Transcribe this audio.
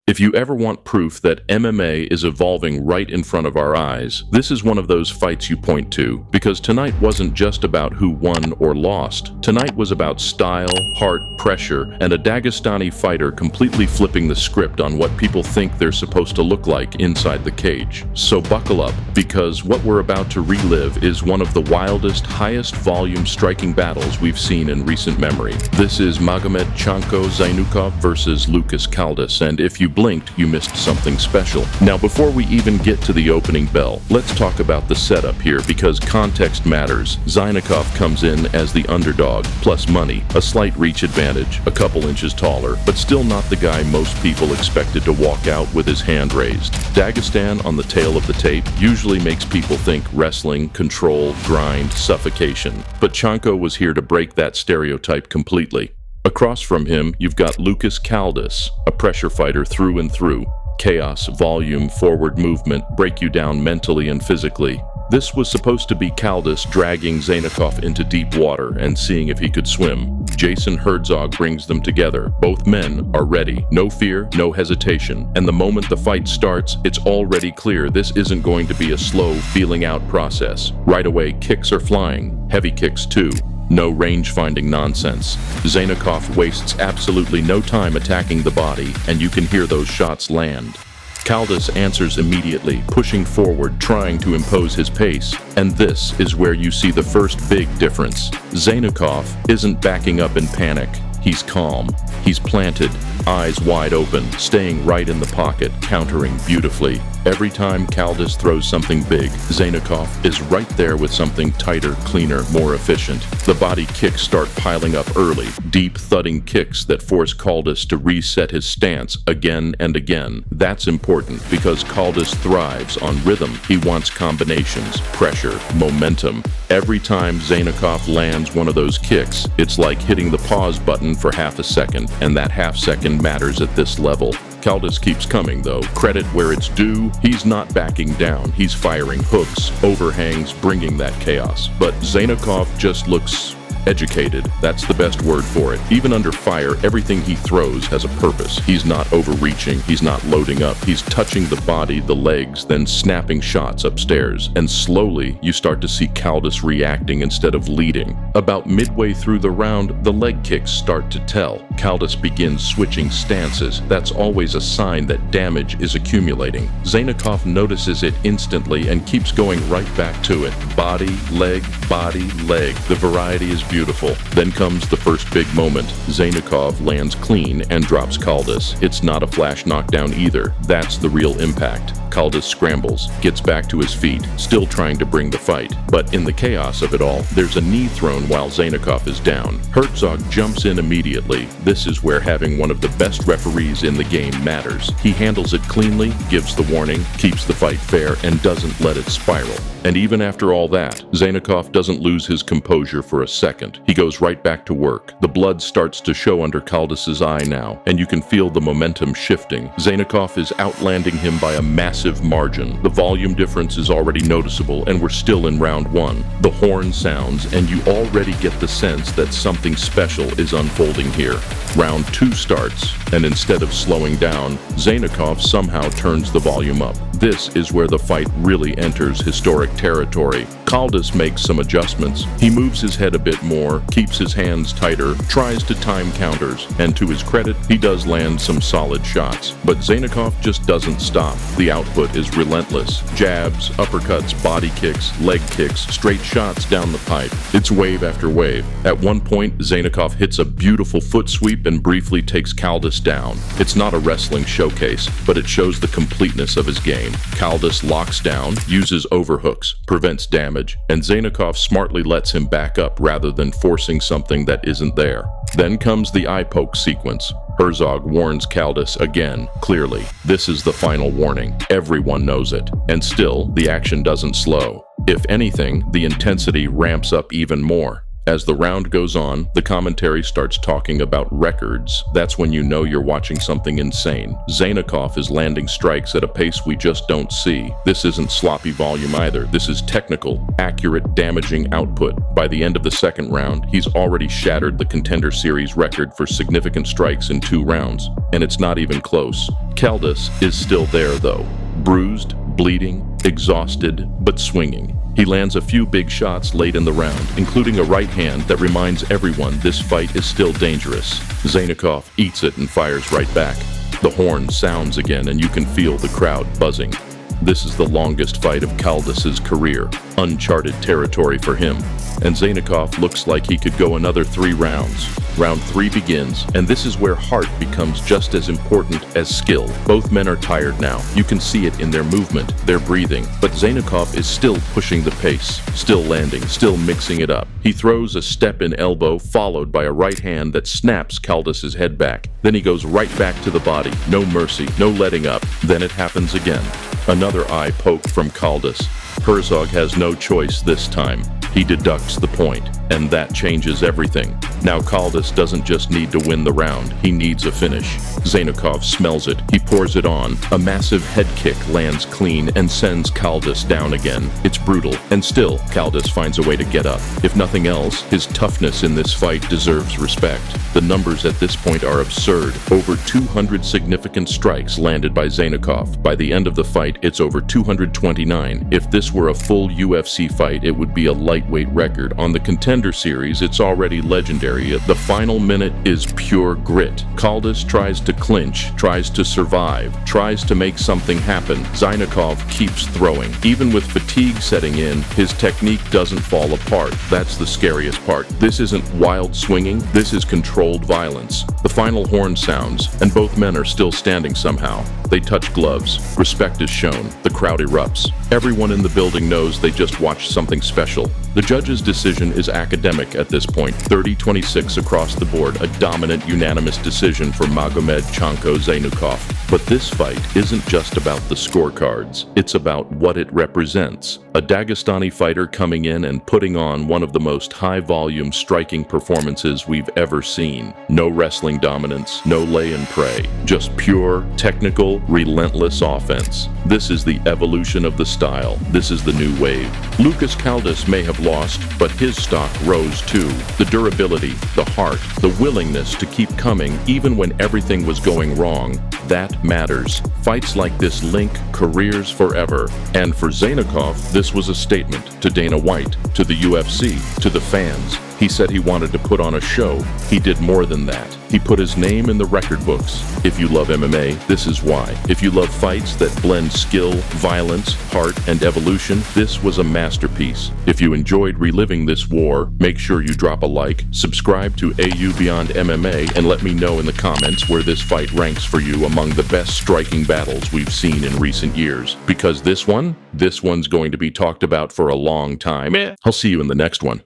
If you ever want proof that MMA is evolving right in front of our eyes, this is one of those fights you point to, because tonight wasn't just about who won or lost. Tonight was about style, heart, pressure, and a Dagestani fighter completely flipping the script on what people think they're supposed to look like inside the cage. So buckle up, because what we're about to relive is one of the wildest, highest volume striking battles we've seen in recent memory. This is Magomed Zaynukov versus Lucas Caldas, and if you blinked, you missed something special. Now, before we even get to the opening bell, let's talk about the setup here, because context matters. Zaynukov comes in as the underdog, plus money, a slight reach advantage, a couple inches taller, but still not the guy most people expected to walk out with his hand raised. Dagestan on the tail of the tape usually makes people think wrestling, control, grind, suffocation. But CHANCO was here to break that stereotype completely. Across from him, you've got Lucas Caldas, a pressure fighter through and through. Chaos, volume, forward movement, break you down mentally and physically. This was supposed to be Caldas dragging Zaynukov into deep water and seeing if he could swim. Jason Herzog brings them together. Both men are ready. No fear, no hesitation. And the moment the fight starts, it's already clear this isn't going to be a slow, feeling out process. Right away, kicks are flying. Heavy kicks too. No range-finding nonsense. Zaynukov wastes absolutely no time attacking the body, and you can hear those shots land. Caldas answers immediately, pushing forward, trying to impose his pace. And this is where you see the first big difference. Zaynukov isn't backing up in panic. He's calm. He's planted, eyes wide open, staying right in the pocket, countering beautifully. Every time Caldas throws something big, Zaynukov is right there with something tighter, cleaner, more efficient. The body kicks start piling up early, deep thudding kicks that force Caldas to reset his stance again and again. That's important because Caldas thrives on rhythm. He wants combinations, pressure, momentum. Every time Zaynukov lands one of those kicks, it's like hitting the pause button for half a second, and that half second matters at this level. Caldas keeps coming, though. Credit where it's due. He's not backing down. He's firing hooks, overhangs, bringing that chaos. But Zaynukov just looks educated. That's the best word for it. Even under fire, everything he throws has a purpose. He's not overreaching. He's not loading up. He's touching the body, the legs, then snapping shots upstairs. And slowly, you start to see Caldas reacting instead of leading. About midway through the round, the leg kicks start to tell. Caldas begins switching stances. That's always a sign that damage is accumulating. Zaynukov notices it instantly and keeps going right back to it. Body, leg, body, leg. The variety is beautiful. Then comes the first big moment. Zaynukov lands clean and drops Caldas. It's not a flash knockdown either. That's the real impact. Caldas scrambles, gets back to his feet, still trying to bring the fight. But in the chaos of it all, there's a knee thrown while Zaynukov is down. Herzog jumps in immediately. This is where having one of the best referees in the game matters. He handles it cleanly, gives the warning, keeps the fight fair, and doesn't let it spiral. And even after all that, Zaynukov doesn't lose his composure for a second. He goes right back to work. The blood starts to show under Caldas's eye now, and you can feel the momentum shifting. Zaynukov is outlanding him by a massive margin. The volume difference is already noticeable, and we're still in round one. The horn sounds, and you already get the sense that something special is unfolding here. Round two starts, and instead of slowing down, Zaynukov somehow turns the volume up. This is where the fight really enters historic territory. Caldas makes some adjustments. He moves his head a bit more, keeps his hands tighter, tries to time counters, and to his credit, he does land some solid shots. But Zaynukov just doesn't stop. The output is relentless. Jabs, uppercuts, body kicks, leg kicks, straight shots down the pipe. It's wave after wave. At one point, Zaynukov hits a beautiful foot sweep and briefly takes Caldas down. It's not a wrestling showcase, but it shows the completeness of his game. Caldas locks down, uses overhooks, prevents damage, and Zaynukov smartly lets him back up rather than forcing something that isn't there. Then comes the eye poke sequence. Herzog warns Caldas again, clearly. This is the final warning. Everyone knows it. And still, the action doesn't slow. If anything, the intensity ramps up even more. As the round goes on, the commentary starts talking about records. That's when you know you're watching something insane. Zaynukov is landing strikes at a pace we just don't see. This isn't sloppy volume either. This is technical, accurate, damaging output. By the end of the second round, he's already shattered the Contender Series record for significant strikes in 2 rounds. And it's not even close. Caldas is still there though. Bruised, bleeding, exhausted, but swinging. He lands a few big shots late in the round, including a right hand that reminds everyone this fight is still dangerous. Zaynukov eats it and fires right back. The horn sounds again and you can feel the crowd buzzing. This is the longest fight of Caldas' career, uncharted territory for him. And Zaynukov looks like he could go another 3 rounds. Round 3 begins, and this is where heart becomes just as important as skill. Both men are tired now. You can see it in their movement, their breathing. But Zaynukov is still pushing the pace, still landing, still mixing it up. He throws a step-in elbow followed by a right hand that snaps Caldas' head back. Then he goes right back to the body. No mercy, no letting up. Then it happens again. Another eye poke from Caldas. Herzog has no choice this time. He deducts the point, and that changes everything. Now Caldas doesn't just need to win the round, he needs a finish. Zaynukov smells it, he pours it on. A massive head kick lands clean and sends Caldas down again. It's brutal, and still, Caldas finds a way to get up. If nothing else, his toughness in this fight deserves respect. The numbers at this point are absurd. Over 200 significant strikes landed by Zaynukov. By the end of the fight, it's over 229. If this were a full UFC fight, it would be a lightweight record. On the Contender Series, it's already legendary. The final minute is pure grit. Caldas tries to clinch, tries to survive, tries to make something happen. Zaynukov keeps throwing. Even with fatigue setting in, his technique doesn't fall apart. That's the scariest part. This isn't wild swinging, this is controlled violence. The final horn sounds, and both men are still standing somehow. They touch gloves. Respect is shown. The crowd erupts. Everyone in the building knows they just watched something special. The judge's decision is academic at this point, 30-26 across the board, a dominant unanimous decision for Magomed CHANCO Zaynukov. But this fight isn't just about the scorecards, it's about what it represents. A Dagestani fighter coming in and putting on one of the most high-volume striking performances we've ever seen. No wrestling dominance, no lay and pray, just pure, technical, relentless offense. This is the evolution of the style. This is the new wave. Lucas Caldas may have lost, but his stock rose too. The durability, the heart, the willingness to keep coming even when everything was going wrong, that matters. Fights like this link careers forever. And for Zaynukov, this was a statement to Dana White, to the UFC, to the fans. He said he wanted to put on a show. He did more than that. He put his name in the record books. If you love MMA, this is why. If you love fights that blend skill, violence, heart, and evolution, this was a masterpiece. If you enjoyed reliving this war, make sure you drop a like, subscribe to AU Beyond MMA, and let me know in the comments where this fight ranks for you among the best striking battles we've seen in recent years. Because this one's going to be talked about for a long time. I'll see you in the next one.